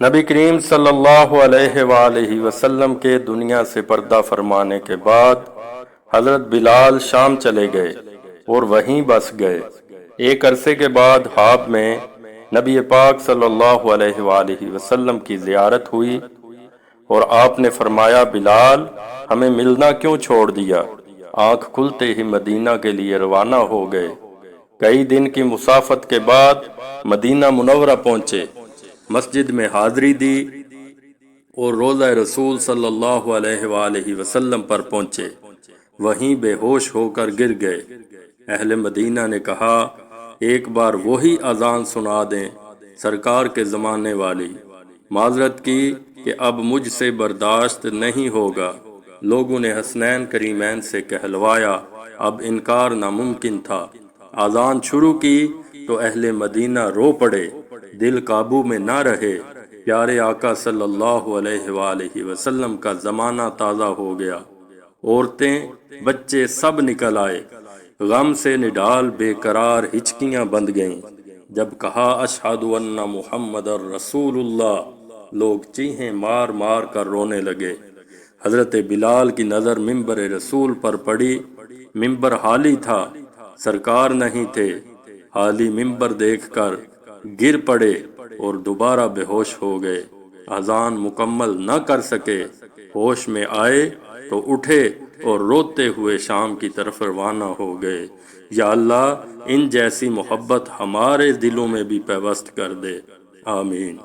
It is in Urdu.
نبی کریم صلی اللہ علیہ وآلہ وسلم کے دنیا سے پردہ فرمانے کے بعد حضرت بلال شام چلے گئے اور وہیں بس گئے۔ ایک عرصے کے بعد حاب میں نبی پاک صلی اللہ علیہ وآلہ وسلم کی زیارت ہوئی اور آپ نے فرمایا، بلال ہمیں ملنا کیوں چھوڑ دیا؟ آنکھ کھلتے ہی مدینہ کے لیے روانہ ہو گئے۔ کئی دن کی مسافت کے بعد مدینہ منورہ پہنچے، مسجد میں حاضری دی اور روضہ رسول صلی اللہ علیہ وآلہ وسلم پر پہنچے۔ وہیں بے ہوش ہو کر گر گئے۔ اہل مدینہ نے کہا، ایک بار وہی اذان سنا دیں سرکار کے زمانے والی۔ معذرت کی کہ اب مجھ سے برداشت نہیں ہوگا۔ لوگوں نے حسنین کریمین سے کہلوایا، اب انکار ناممکن تھا۔ اذان شروع کی تو اہل مدینہ رو پڑے، دل قابو میں نہ رہے۔ پیارے آقا صلی اللہ علیہ وآلہ وسلم کا زمانہ تازہ ہو گیا۔ عورتیں، بچے سب نکل آئے، غم سے نڈال بے قرار ہچکیاں بند گئیں۔ جب کہا اشہد ان محمد رسول اللہ، لوگ چیخیں مار مار کر رونے لگے۔ حضرت بلال کی نظر ممبر رسول پر پڑی۔ ممبر خالی تھا، سرکار نہیں تھے۔ خالی ممبر دیکھ کر گر پڑے اور دوبارہ بے ہوش ہو گئے۔ اذان مکمل نہ کر سکے، ہوش میں آئے تو اٹھے اور روتے ہوئے شام کی طرف روانہ ہو گئے۔ یا اللہ، ان جیسی محبت ہمارے دلوں میں بھی پیوست کر دے، آمین۔